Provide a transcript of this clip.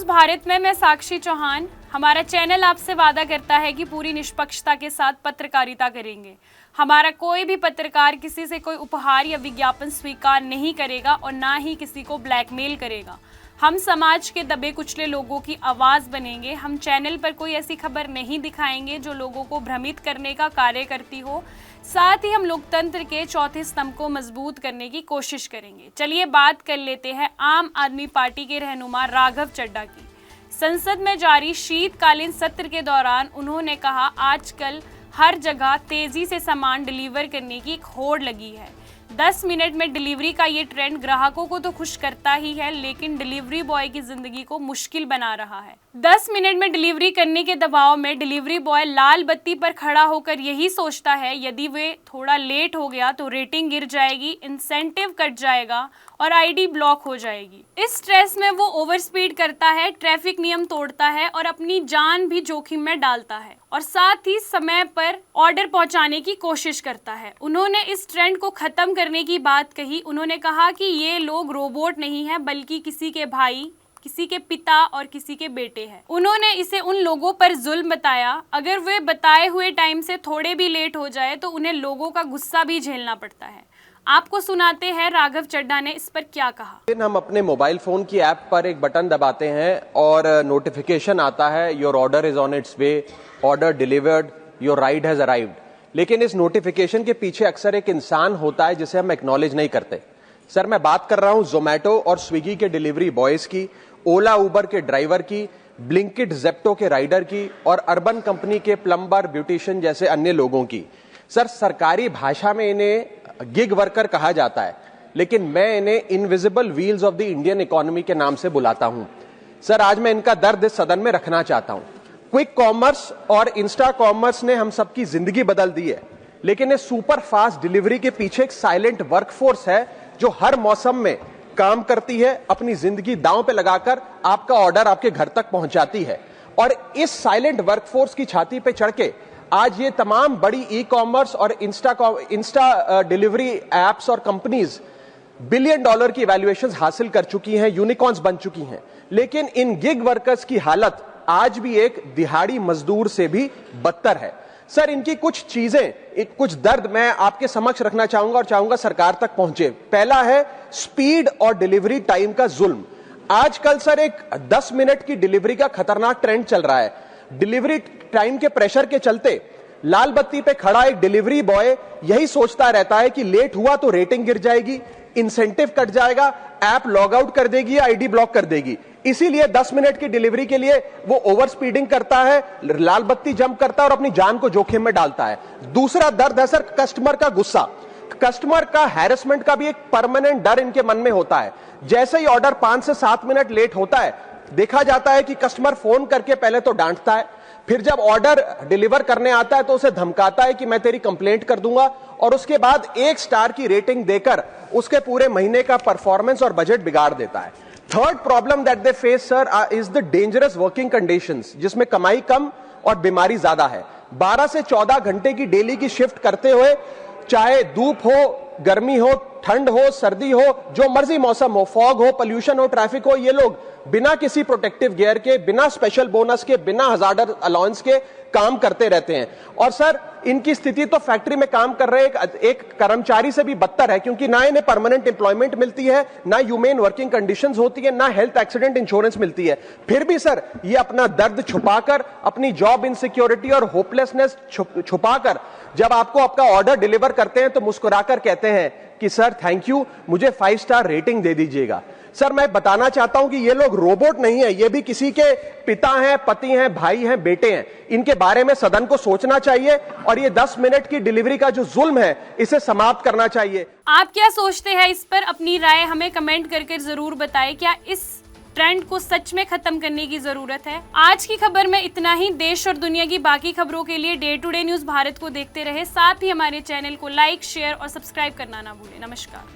News Bharat में मैं साक्षी चौहान। हमारा चैनल आपसे वादा करता है कि पूरी निष्पक्षता के साथ पत्रकारिता करेंगे। हमारा कोई भी पत्रकार किसी से कोई उपहार या विज्ञापन स्वीकार नहीं करेगा और ना ही किसी को ब्लैकमेल करेगा। हम समाज के दबे कुचले लोगों की आवाज़ बनेंगे। हम चैनल पर कोई ऐसी खबर नहीं दिखाएंगे जो लोगों को भ्रमित करने का कार्य करती हो। साथ ही हम लोकतंत्र के चौथे स्तंभ को मजबूत करने की कोशिश करेंगे। चलिए बात कर लेते हैं आम आदमी पार्टी के रहनुमा राघव चड्ढा की। संसद में जारी शीतकालीन सत्र के दौरान उन्होंने कहा, आजकल हर जगह तेजी से सामान डिलीवर करने की एक होड़ लगी है। 10 मिनट में डिलीवरी का ये ट्रेंड ग्राहकों को तो खुश करता ही है, लेकिन डिलीवरी बॉय की जिंदगी को मुश्किल बना रहा है। 10 मिनट में डिलीवरी करने के दबाव में डिलीवरी बॉय लाल बत्ती पर खड़ा होकर यही सोचता है, यदि वे थोड़ा लेट हो गया तो रेटिंग गिर जाएगी, इंसेंटिव कट जाएगा और आईडी ब्लॉक हो जाएगी। इस स्ट्रेस में वो ओवर स्पीड करता है, ट्रैफिक नियम तोड़ता है और अपनी जान भी जोखिम में डालता है और साथ ही समय पर ऑर्डर पहुंचाने की कोशिश करता है। उन्होंने इस ट्रेंड को खत्म करने की बात कही। उन्होंने कहा कि ये लोग रोबोट नहीं है, बल्कि किसी के भाई, किसी के पिता और किसी के बेटे हैं। उन्होंने इसे उन लोगों पर जुल्म बताया, अगर वे बताए हुए टाइम से थोड़े भी लेट हो जाए तो उन्हें लोगों का गुस्सा भी झेलना पड़ता है। आपको सुनाते हैं राघव चड्ढा ने इस पर क्या कहा। हम अपने मोबाइल फोन की ऐप पर एक बटन दबाते हैं और नोटिफिकेशन आता है, your order is on it's way, order delivered, your ride has arrived. लेकिन इस नोटिफिकेशन के पीछे अक्सर एक इंसान होता है जिसे हम एक्नॉलेज नहीं करते। सर, मैं बात कर रहा हूं जोमेटो और स्विगी के डिलीवरी बॉयज की, ओला उबर के ड्राइवर की, ब्लिंकिट जेप्टो के राइडर की और अर्बन कंपनी के प्लम्बर, ब्यूटिशियन जैसे अन्य लोगों की। सर, सरकारी भाषा में इन्हें गिग वर्कर कहा जाता है, लेकिन मैं इन्हें invisible wheels of the Indian economy के नाम से बुलाता हूं। सर, आज मैं इनका दर्द इस सदन में रखना चाहता हूं। क्विक कॉमर्स और इंस्टा कॉमर्स ने हम सबकी जिंदगी बदल दी है, लेकिन इस सुपर फास्ट डिलीवरी के पीछे एक साइलेंट वर्कफोर्स है जो हर मौसम में काम करती है, अपनी जिंदगी दांव पे लगाकर आपका ऑर्डर आपके घर तक पहुंचाती है। और इस साइलेंट वर्कफोर्स की छाती पे चढ़ के आज ये तमाम बड़ी ई कॉमर्स और इंस्टा डिलीवरी एप्स और कंपनीज $1 बिलियन की वैल्यूएशन हासिल कर चुकी हैं, यूनिकॉर्न्स बन चुकी हैं। लेकिन इन गिग वर्कर्स की हालत आज भी एक दिहाड़ी मजदूर से भी बदतर है। सर, इनकी कुछ चीजें, कुछ दर्द मैं आपके समक्ष रखना चाहूंगा और चाहूंगा सरकार तक पहुंचे। पहला है स्पीड और डिलीवरी टाइम का जुल्म। आजकल सर एक 10 मिनट की डिलीवरी का खतरनाक ट्रेंड चल रहा है। डिलीवरी टाइम के प्रेशर के चलते लाल बत्ती पे खड़ा एक डिलीवरी बॉय यही सोचता रहता है कि लेट हुआ तो रेटिंग गिर जाएगी, इंसेंटिव कट जाएगा, ऐप लॉग आउट कर देगी, आईडी ब्लॉक कर देगी। इसीलिए 10 मिनट की डिलीवरी के लिए वो ओवर स्पीडिंग करता है, लाल बत्ती जंप करता है और अपनी जान को जोखिम में डालता है। दूसरा दर्द है सर कस्टमर का गुस्सा। कस्टमर का हैरेसमेंट का भी एक परमानेंट डर इनके मन में होता है। जैसे ही ऑर्डर 5 से 7 मिनट लेट होता है, देखा जाता है कि कस्टमर फोन करके पहले तो डांटता है, फिर जब ऑर्डर डिलीवर करने आता है तो उसे धमकाता है कि मैं तेरी कंप्लेंट कर दूंगा, और उसके बाद 1 स्टार की रेटिंग देकर उसके पूरे महीने का परफॉर्मेंस और बजट बिगाड़ देता है। Third problem that they face sir is the dangerous working conditions, जिसमें कमाई कम और बीमारी ज्यादा है। 12 से 14 घंटे की डेली की शिफ्ट करते हुए, चाहे धूप हो, गर्मी हो, ठंड हो, सर्दी हो, जो मर्जी मौसम हो, फॉग हो, पोल्यूशन हो, ट्रैफिक हो, ये लोग बिना किसी प्रोटेक्टिव गियर के, बिना स्पेशल बोनस के, बिना हजार्डर अलाउंस के काम करते रहते हैं। और सर, इनकी स्थिति तो फैक्ट्री में काम कर रहे एक कर्मचारी से भी बदतर है, क्योंकि ना इन्हें परमानेंट एम्प्लॉयमेंट मिलती है, ना ह्यूमेन वर्किंग कंडीशंस होती है, ना हेल्थ एक्सीडेंट इंश्योरेंस मिलती है। फिर भी सर ये अपना दर्द छुपाकर, अपनी जॉब इनसिक्योरिटी और होपलेसनेस छुपाकर जब आपको आपका ऑर्डर डिलीवर करते हैं तो मुस्कुराकर कहते हैं कि सर थैंक यू, मुझे 5 स्टार रेटिंग दे दीजिएगा। सर, मैं बताना चाहता हूं कि ये लोग रोबोट नहीं है, ये भी किसी के पिता हैं, पति हैं, भाई हैं, बेटे हैं। इनके बारे में सदन को सोचना चाहिए और ये 10 मिनट की डिलीवरी का जो जुल्म है इसे समाप्त करना चाहिए। आप क्या सोचते हैं इस पर? अपनी राय हमें कमेंट करके जरूर बताएं। क्या इस ट्रेंड को सच में खत्म करने की जरूरत है? आज की खबर में इतना ही। देश और दुनिया की बाकी खबरों के लिए day to day news Bharat को देखते रहे। साथ ही हमारे चैनल को लाइक, शेयर और सब्सक्राइब करना ना भूलें। नमस्कार।